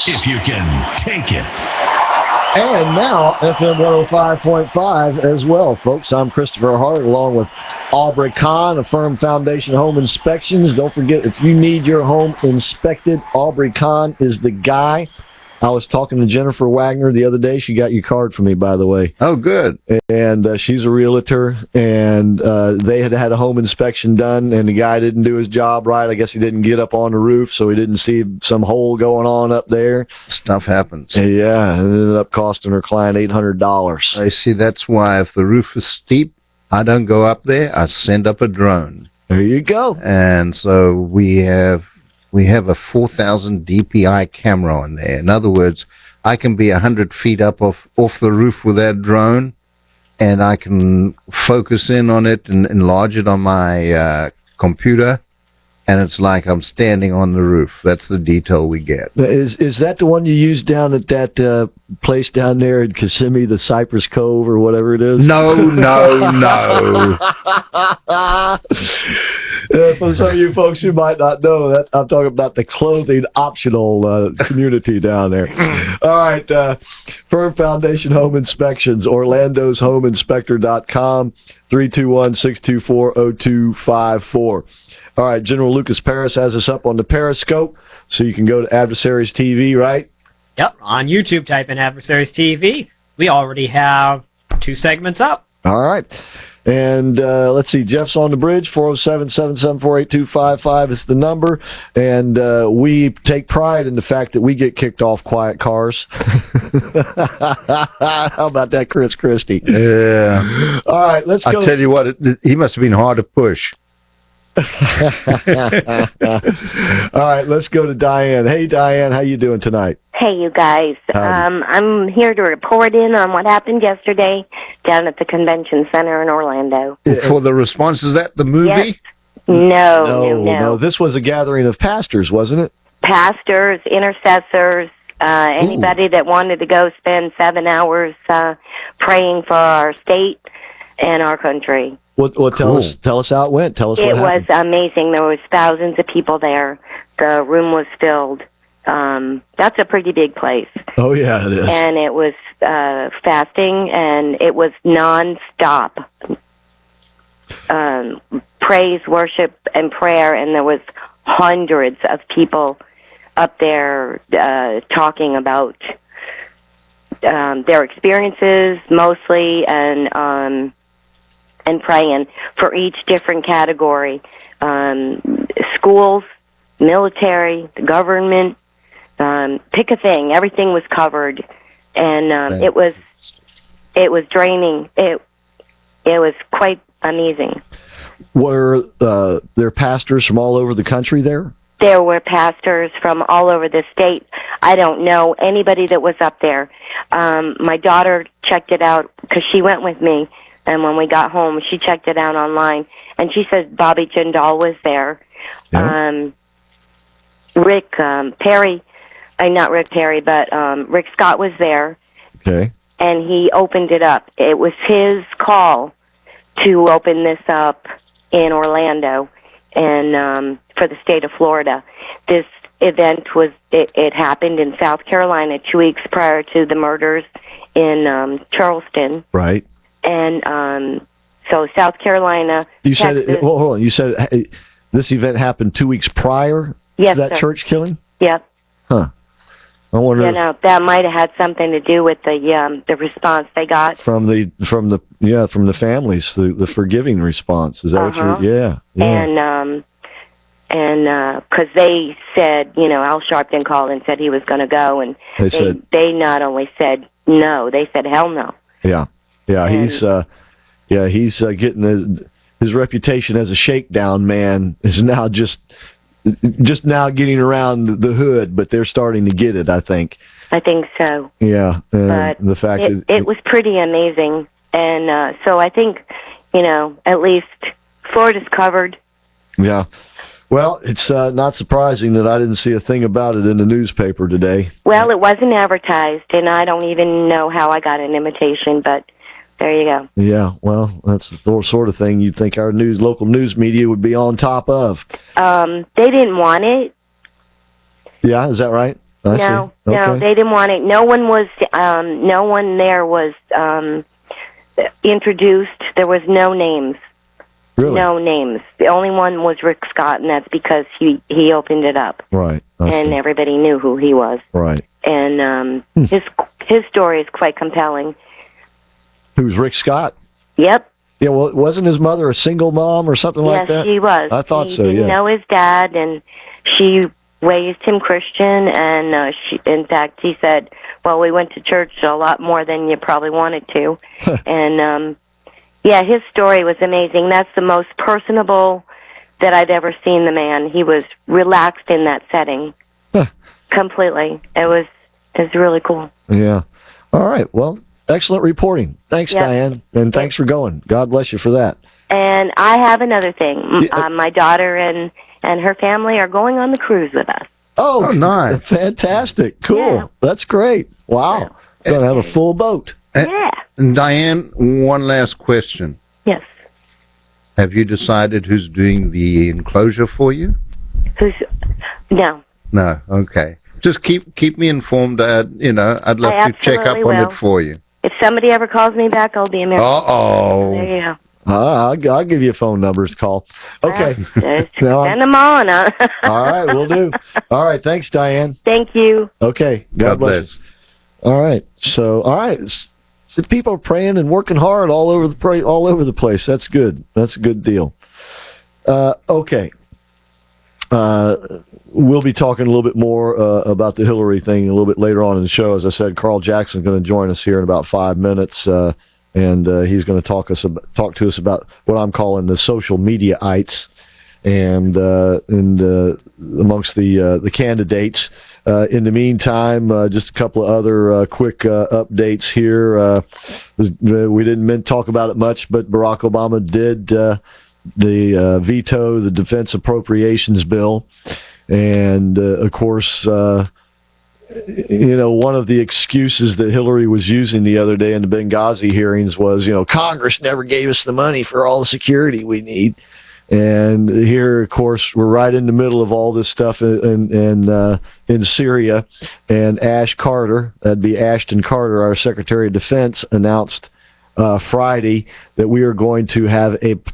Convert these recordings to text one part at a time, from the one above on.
if you can take it. And now, FM 105.5 as well, folks. I'm Christopher Hart, along with Aubrey Kahn of Firm Foundation Home Inspections. Don't forget, if you need your home inspected, Aubrey Kahn is the guy. I was talking to Jennifer Wagner the other day. She got your card for me, by the way. Oh, good. And she's a realtor, and they had a home inspection done, and the guy didn't do his job right. I guess he didn't get up on the roof, so he didn't see some hole going on up there. Stuff happens. Yeah, it ended up costing her client $800. I see. That's why if the roof is steep, I don't go up there. I send up a drone. There you go. And so we have a 4,000 DPI camera on there. In other words, I can be 100 feet up off the roof with that drone, and I can focus in on it and enlarge it on my computer, and it's like I'm standing on the roof. That's the detail we get. Is that the one you used down at that place down there in Kissimmee, the Cypress Cove or whatever it is? No. For some of you folks who might not know, that I'm talking about the clothing optional community down there. All right, Firm Foundation Home Inspections, orlandosHomeInspector.com, 321-624-0254. All right, General Lucas Paris has us up on the Pariscope, so you can go to Adversaries TV, right? Yep, on YouTube, type in Adversaries TV. We already have 2 segments up. All right. And let's see, Jeff's on the bridge, 407-774-8255 is the number. And we take pride in the fact that we get kicked off quiet cars. How about that, Chris Christie? Yeah. All right, let's go. I'll tell you what, he must have been hard to push. All right, let's go to Diane. Hey, Diane, how you doing tonight? Hey, you guys. I'm here to report in on what happened yesterday down at the convention center in Orlando. For the response, is that the movie? Yes. No. This was a gathering of pastors, wasn't it? Pastors, intercessors, anybody that wanted to go spend 7 hours praying for our state and our country. Well, tell us how it went. Tell us what happened. It was amazing. There was thousands of people there. The room was filled. That's a pretty big place. Oh, yeah, it is. And it was fasting, and it was nonstop. Praise, worship, and prayer, and there was hundreds of people up there talking about their experiences mostly, and praying for each different category. Schools, military, the government, pick a thing. Everything was covered, and it was draining. It was quite amazing. Were there pastors from all over the country there? There were pastors from all over the state. I don't know anybody that was up there. My daughter checked it out because she went with me, and when we got home, she checked it out online, and she said Bobby Jindal was there. Yeah. Rick Scott was there. Okay. And he opened it up. It was his call to open this up in Orlando and for the state of Florida. This event it happened in South Carolina 2 weeks prior to the murders in Charleston. Right. And so South Carolina. You Texas, said hold on. You said this event happened 2 weeks prior to that church killing? Yep. Huh. I wonder. That might have had something to do with the response they got from the families, the forgiving response. Is that what you're? Yeah. And because they said, Al Sharpton called and said he was going to go, and they not only said no, they said hell no. Yeah. Yeah, he's getting his reputation as a shakedown man is now just now getting around the hood, but they're starting to get it, I think. I think so. Yeah, but the fact it was pretty amazing, and so I think at least Florida's covered. Yeah. Well, it's not surprising that I didn't see a thing about it in the newspaper today. Well, it wasn't advertised, and I don't even know how I got an invitation, but there you go. Yeah, well, that's the sort of thing you'd think our local news media would be on top of. They didn't want it. Yeah, is that right? No, see. Okay. they didn't want it. No one was. No one there was introduced. There was no names. Really? No names. The only one was Rick Scott, and that's because he opened it up. Right. And everybody knew who he was. Right. And his story is quite compelling. Who's Rick Scott? Yep. Yeah, well, wasn't his mother a single mom or something like that? Yes, she was. I thought so, He didn't know his dad, and she raised him Christian, and in fact, he said, well, we went to church a lot more than you probably wanted to. And, yeah, his story was amazing. That's the most personable that I've ever seen the man. He was relaxed in that setting. Completely. It was really cool. Yeah. All right, well, excellent reporting. Thanks, Diane, and thanks for going. God bless you for that. And I have another thing. My daughter and her family are going on the cruise with us. Oh, nice. Fantastic. Cool. Yeah. That's great. Wow. Going to have a full boat. Yeah. Diane, one last question. Yes. Have you decided who's doing the enclosure for you? No. No. Okay. Just keep me informed. I'd love to check up on it for you. If somebody ever calls me back, I'll be American. Uh-oh. There you go. I'll give you a phone number to call. Okay. Send them on. All right, we'll do. All right, thanks, Diane. Thank you. Okay, God bless. All right, so so people are praying and working hard all over the place. That's good. That's a good deal. Okay. We'll be talking a little bit more about the Hillary thing a little bit later on in the show. As I said, Carl Jackson's going to join us here in about 5 minutes, and he's going to talk to us about what I'm calling the social media-ites, and amongst the candidates. In the meantime, just a couple of other quick updates here. We didn't talk about it much, but Barack Obama did veto the defense appropriations bill, and of course, one of the excuses that Hillary was using the other day in the Benghazi hearings was, Congress never gave us the money for all the security we need. And here, of course, we're right in the middle of all this stuff in Syria. And Ash Carter, that'd be Ashton Carter, our Secretary of Defense, announced Friday that we are going to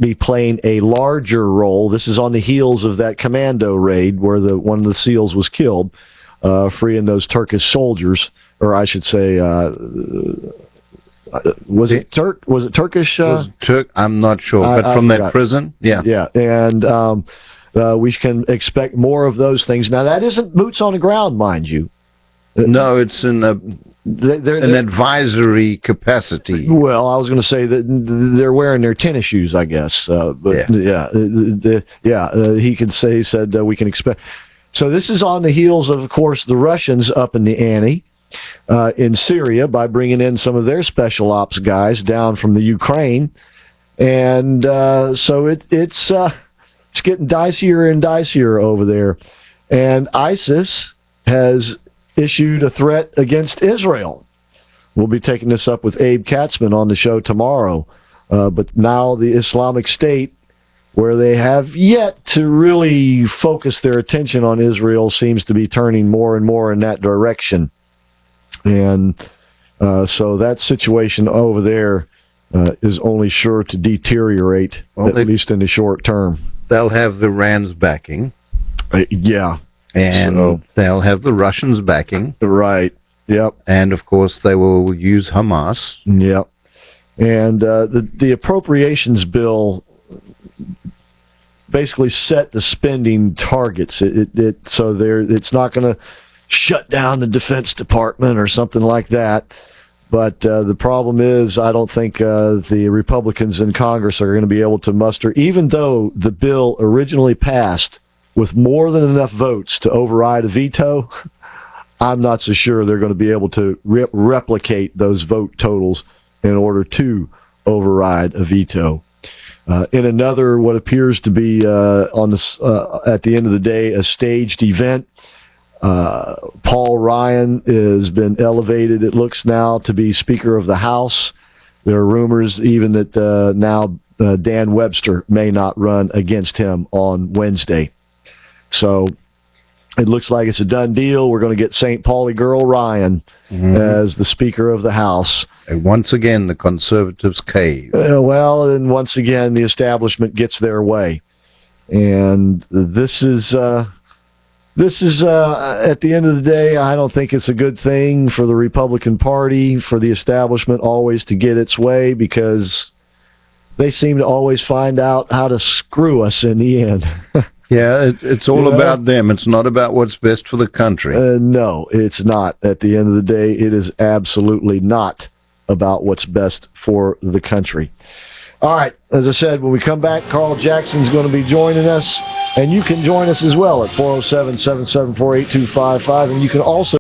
be playing a larger role. This is on the heels of that commando raid where one of the SEALs was killed, freeing those Turkish soldiers, or I should say, was it Turkish? I'm not sure, but from that prison, yeah. Yeah, and we can expect more of those things. Now, that isn't boots on the ground, mind you. No, it's in an advisory capacity. Well, I was going to say that they're wearing their tennis shoes, I guess. But he said we can expect. So this is on the heels of course, the Russians up in the ante in Syria by bringing in some of their special ops guys down from the Ukraine, and so it's getting dicier and dicier over there, and ISIS has issued a threat against Israel. We'll be taking this up with Abe Katzman on the show tomorrow. But now the Islamic State, where they have yet to really focus their attention on Israel, seems to be turning more and more in that direction. And so that situation over there is only sure to deteriorate, at least in the short term. They'll have Iran's backing. Yeah. And they'll have the Russians backing. Right. Yep. And, of course, they will use Hamas. Yep. And the appropriations bill basically set the spending targets. It's not going to shut down the Defense Department or something like that. But the problem is I don't think the Republicans in Congress are going to be able to muster, even though the bill originally passed with more than enough votes to override a veto, I'm not so sure they're going to be able to replicate those vote totals in order to override a veto. In another, what appears to be at the end of the day, a staged event, Paul Ryan has been elevated, it looks now, to be Speaker of the House. There are rumors even that now Dan Webster may not run against him on Wednesday. So it looks like it's a done deal. We're going to get St. Pauli girl Ryan as the Speaker of the House. And once again, the Conservatives cave. And once again, the establishment gets their way. And this is at the end of the day, I don't think it's a good thing for the Republican Party, for the establishment always to get its way, because they seem to always find out how to screw us in the end. Yeah, it's all about them. It's not about what's best for the country. No, it's not. At the end of the day, it is absolutely not about what's best for the country. All right, as I said, when we come back, Carl Jackson's going to be joining us, and you can join us as well at 407-774-8255, and you can also